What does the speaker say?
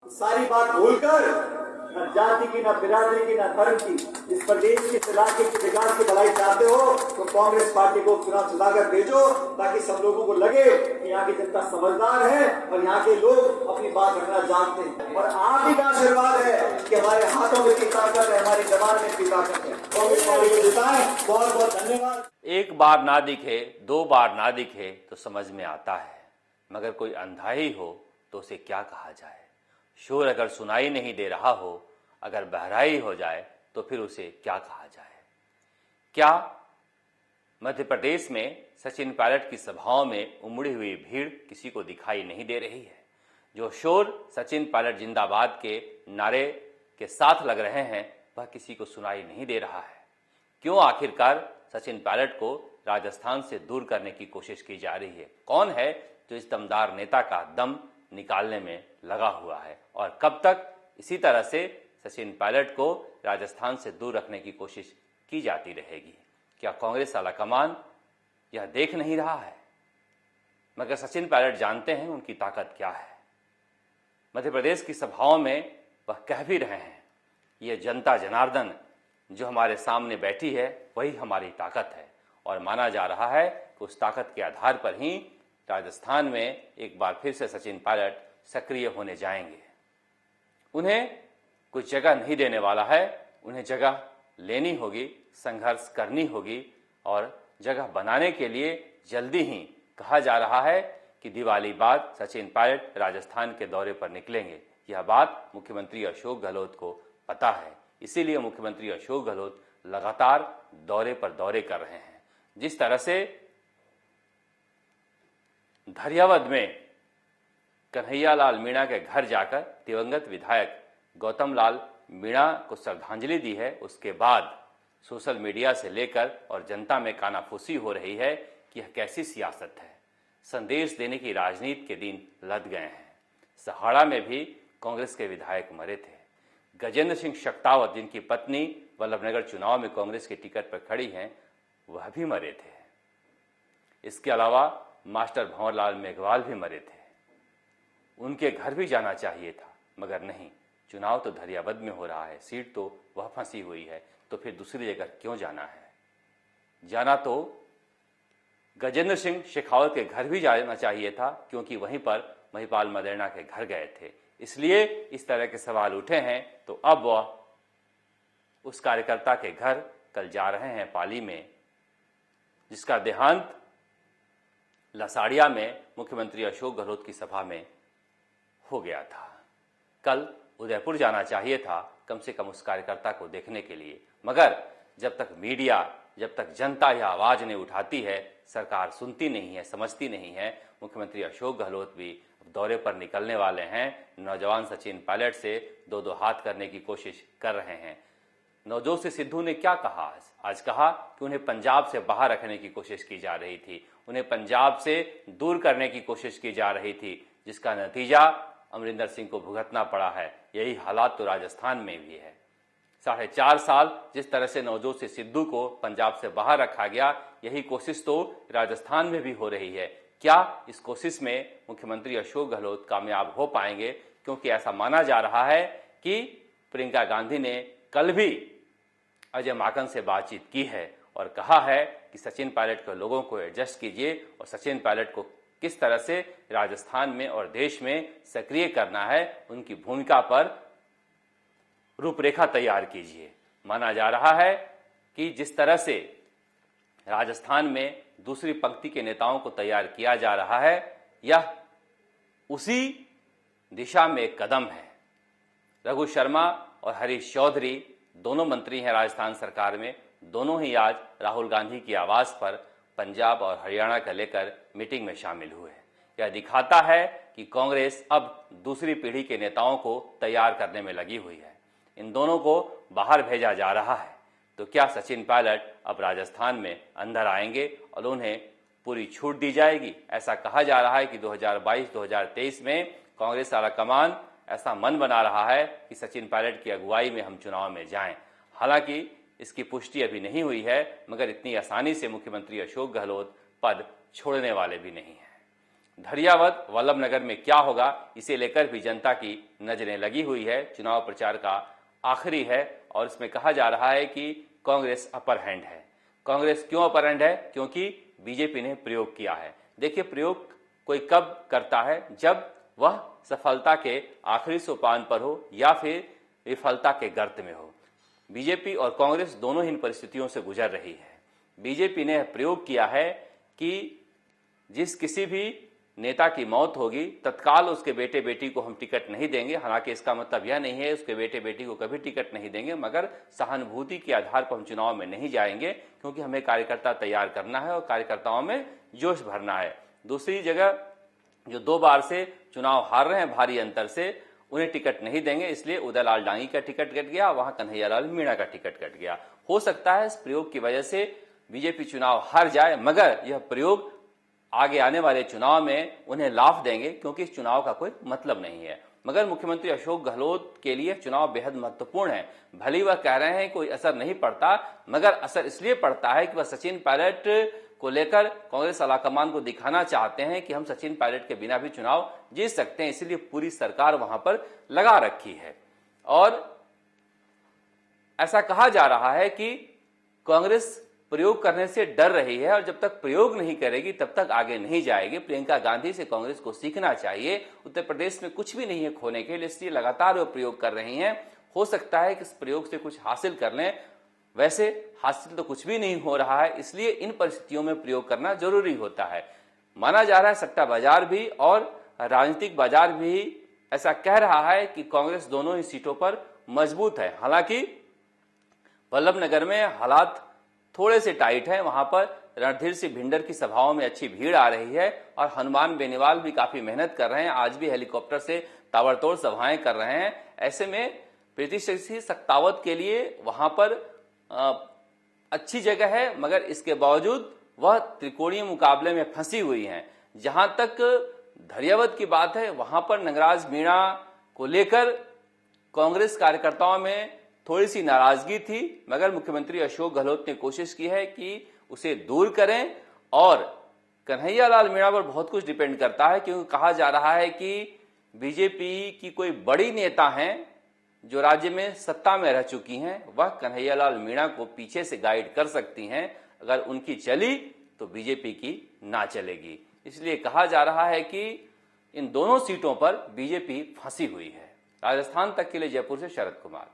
सारी बात भूलकर न जाति की, न बिरादरी की, न धर्म की, इस प्रदेश के इलाके के विकास की भलाई चाहते हो तो कांग्रेस पार्टी को चुनाव जिताकर भेजो, ताकि सब लोगों को लगे कि यहाँ की जनता समझदार है और यहाँ के लोग अपनी बात रखना जानते हैं। और आप ही का आशीर्वाद है कि हमारे हाथों में इतनी ताकत है, हमारी जबान में इतनी ताकत है। कांग्रेस पार्टी को जिताएं। बहुत बहुत धन्यवाद। एक बार ना दिखे, दो बार ना दिखे तो समझ में आता है, मगर कोई अंधा ही हो तो उसे क्या कहा जाए। शोर अगर सुनाई नहीं दे रहा हो, अगर बहराई हो जाए तो फिर उसे क्या कहा जाए। क्या मध्य प्रदेश में सचिन पायलट की सभाओं में उमड़ी हुई भीड़ किसी को दिखाई नहीं दे रही है? जो शोर सचिन पायलट जिंदाबाद के नारे के साथ लग रहे हैं वह किसी को सुनाई नहीं दे रहा है। क्यों आखिरकार सचिन पायलट को राजस्थान से दूर करने की कोशिश की जा रही है? कौन है जो इस दमदार नेता का दम निकालने में लगा हुआ है, और कब तक इसी तरह से सचिन पायलट को राजस्थान से दूर रखने की कोशिश की जाती रहेगी? क्या कांग्रेस आलाकमान यह देख नहीं रहा है? मगर सचिन पायलट जानते हैं उनकी ताकत क्या है। मध्य प्रदेश की सभाओं में वह कह भी रहे हैं, ये जनता जनार्दन जो हमारे सामने बैठी है वही हमारी ताकत है, और माना जा रहा है कि उस ताकत के आधार पर ही राजस्थान में एक बार फिर से सचिन पायलट सक्रिय होने जाएंगे। उन्हें कुछ जगह नहीं देने वाला है, उन्हें जगह लेनी होगी, संघर्ष करनी होगी, और जगह बनाने के लिए जल्दी ही कहा जा रहा है कि दिवाली बाद सचिन पायलट राजस्थान के दौरे पर निकलेंगे। यह बात मुख्यमंत्री अशोक गहलोत को पता है, इसीलिए मुख्यमंत्री अशोक गहलोत लगातार दौरे पर दौरे कर रहे हैं। जिस तरह से धरियावद में कन्हैयालाल मीणा के घर जाकर दिवंगत विधायक गौतम लाल मीणा को श्रद्धांजलि दी है, उसके बाद सोशल मीडिया से लेकर और जनता में कानाफूसी हो रही है कि यह कैसी सियासत है। संदेश देने की राजनीति के दिन लद गए हैं। सहाड़ा में भी कांग्रेस के विधायक मरे थे। गजेंद्र सिंह शक्तावत, जिनकी पत्नी वल्लभनगर चुनाव में कांग्रेस के टिकट पर खड़ी हैं, वह भी मरे थे। इसके अलावा मास्टर भंवरलाल मेघवाल भी मरे थे। उनके घर भी जाना चाहिए था, मगर नहीं, चुनाव तो धरियावद में हो रहा है, सीट तो वह फंसी हुई है, तो फिर दूसरी जगह क्यों जाना है? जाना तो गजेंद्र सिंह शेखावत के घर भी जाना चाहिए था, क्योंकि वहीं पर महिपाल मदेरणा के घर गए थे। इसलिए इस तरह के सवाल उठे हैं, तो अब वह उस कार्यकर्ता के घर कल जा रहे हैं पाली में, जिसका देहांत लसाड़िया में मुख्यमंत्री अशोक गहलोत की सभा में हो गया था। कल उदयपुर जाना चाहिए था कम से कम उस कार्यकर्ता को देखने के लिए, मगर जब तक मीडिया, जब तक जनता यह आवाज नहीं उठाती है, सरकार सुनती नहीं है, समझती नहीं है। मुख्यमंत्री अशोक गहलोत भी दौरे पर निकलने वाले हैं। नौजवान सचिन पायलट से दो दो हाथ करने की कोशिश कर रहे हैं। नवजोत सिंह सिद्धू ने क्या कहा? आज कहा कि उन्हें पंजाब से बाहर रखने की कोशिश की जा रही थी, उन्हें पंजाब से दूर करने की कोशिश की जा रही थी, जिसका नतीजा अमरिंदर सिंह को भुगतना पड़ा है। यही हालात तो राजस्थान में भी है। 4.5 साल जिस तरह से नवजोत सिंह सिद्धू को पंजाब से बाहर रखा गया, यही कोशिश तो राजस्थान में भी हो रही है। क्या इस कोशिश में मुख्यमंत्री अशोक गहलोत कामयाब हो पाएंगे? क्योंकि ऐसा माना जा रहा है कि प्रियंका गांधी ने कल भी अजय माकन से बातचीत की है और कहा है कि सचिन पायलट के लोगों को एडजस्ट कीजिए और सचिन पायलट को किस तरह से राजस्थान में और देश में सक्रिय करना है, उनकी भूमिका पर रूपरेखा तैयार कीजिए। माना जा रहा है कि जिस तरह से राजस्थान में दूसरी पंक्ति के नेताओं को तैयार किया जा रहा है, यह उसी दिशा में एक कदम है। रघु शर्मा और हरीश चौधरी दोनों मंत्री हैं राजस्थान सरकार में, दोनों ही आज राहुल गांधी की आवाज पर पंजाब और हरियाणा का लेकर मीटिंग में शामिल हुए। यह दिखाता है कि कांग्रेस अब दूसरी पीढ़ी के नेताओं को तैयार करने में लगी हुई है। इन दोनों को बाहर भेजा जा रहा है। तो क्या सचिन पायलट अब राजस्थान में अंदर आएंगे और उन्हें पूरी छूट दी जाएगी? ऐसा कहा जा रहा है कि 2022-2023 में कांग्रेस आलाकमान ऐसा मन बना रहा है कि सचिन पायलट की अगुवाई में हम चुनाव में जाएं। हालांकि इसकी पुष्टि अभी नहीं हुई है, मगर इतनी आसानी से मुख्यमंत्री अशोक गहलोत पद छोड़ने वाले भी नहीं हैं। धरियावद वल्लभनगर में क्या होगा, इसे लेकर भी जनता की नजरें लगी हुई है। चुनाव प्रचार का आखिरी है और इसमें कहा जा रहा है कि कांग्रेस अपर हैंड है। कांग्रेस क्यों अपर हैंड है? क्योंकि बीजेपी ने प्रयोग किया है। देखिए, प्रयोग कोई कब करता है? जब वह सफलता के आखिरी सोपान पर हो या फिर विफलता के गर्त में हो। बीजेपी और कांग्रेस दोनों ही इन परिस्थितियों से गुजर रही है। बीजेपी ने प्रयोग किया है कि जिस किसी भी नेता की मौत होगी तत्काल उसके बेटे बेटी को हम टिकट नहीं देंगे। हालांकि इसका मतलब यह नहीं है उसके बेटे बेटी को कभी टिकट नहीं देंगे, मगर सहानुभूति के आधार पर हम चुनाव में नहीं जाएंगे, क्योंकि हमें कार्यकर्ता तैयार करना है और कार्यकर्ताओं में जोश भरना है। दूसरी जगह जो 2 बार से चुनाव हार रहे हैं भारी अंतर से, उन्हें टिकट नहीं देंगे, इसलिए उदयलाल डांगी का टिकट कट गया, वहां कन्हैयालाल मीणा का टिकट कट गया। हो सकता है इस प्रयोग की वजह से बीजेपी चुनाव हार जाए, मगर यह प्रयोग आगे आने वाले चुनाव में उन्हें लाभ देंगे, क्योंकि इस चुनाव का कोई मतलब नहीं है। मगर मुख्यमंत्री अशोक गहलोत के लिए चुनाव बेहद महत्वपूर्ण है। भले वह कह रहे हैं कोई असर नहीं पड़ता, मगर असर इसलिए पड़ता है कि वह सचिन पायलट को लेकर कांग्रेस आलाकमान को दिखाना चाहते हैं कि हम सचिन पायलट के बिना भी चुनाव जीत सकते हैं, इसलिए पूरी सरकार वहां पर लगा रखी है। और ऐसा कहा जा रहा है कि कांग्रेस प्रयोग करने से डर रही है और जब तक प्रयोग नहीं करेगी तब तक आगे नहीं जाएगी। प्रियंका गांधी से कांग्रेस को सीखना चाहिए। उत्तर प्रदेश में कुछ भी नहीं है खोने के लिए, इसलिए लगातार वो प्रयोग कर रही हैं। हो सकता है कि इस प्रयोग से कुछ हासिल कर लें, वैसे हासिल तो कुछ भी नहीं हो रहा है, इसलिए इन परिस्थितियों में प्रयोग करना जरूरी होता है। माना जा रहा है सट्टा बाजार भी और राजनीतिक बाजार भी ऐसा कह रहा है कि कांग्रेस दोनों ही सीटों पर मजबूत है। हालांकि वल्लभनगर में हालात थोड़े से टाइट है, वहां पर रणधीर सिंह भिंडर की सभाओं में अच्छी भीड़ आ रही है और हनुमान बेनीवाल भी काफी मेहनत कर रहे हैं, आज भी हेलीकॉप्टर से ताबड़तोड़ सभाएं कर रहे हैं। ऐसे में प्रीति सिंह सख्तावत के लिए वहां पर अच्छी जगह है, मगर इसके बावजूद वह त्रिकोणीय मुकाबले में फंसी हुई हैं। जहां तक धरियावद की बात है, वहां पर नगराज मीणा को लेकर कांग्रेस कार्यकर्ताओं में थोड़ी सी नाराजगी थी, मगर मुख्यमंत्री अशोक गहलोत ने कोशिश की है कि उसे दूर करें। और कन्हैयालाल मीणा पर बहुत कुछ डिपेंड करता है, क्योंकि कहा जा रहा है कि बीजेपी की कोई बड़ी नेता हैं जो राज्य में सत्ता में रह चुकी हैं, वह कन्हैयालाल मीणा को पीछे से गाइड कर सकती हैं। अगर उनकी चली तो बीजेपी की ना चलेगी। इसलिए कहा जा रहा है कि इन दोनों सीटों पर बीजेपी फंसी हुई है। राजस्थान तक के लिए जयपुर से शरद कुमार।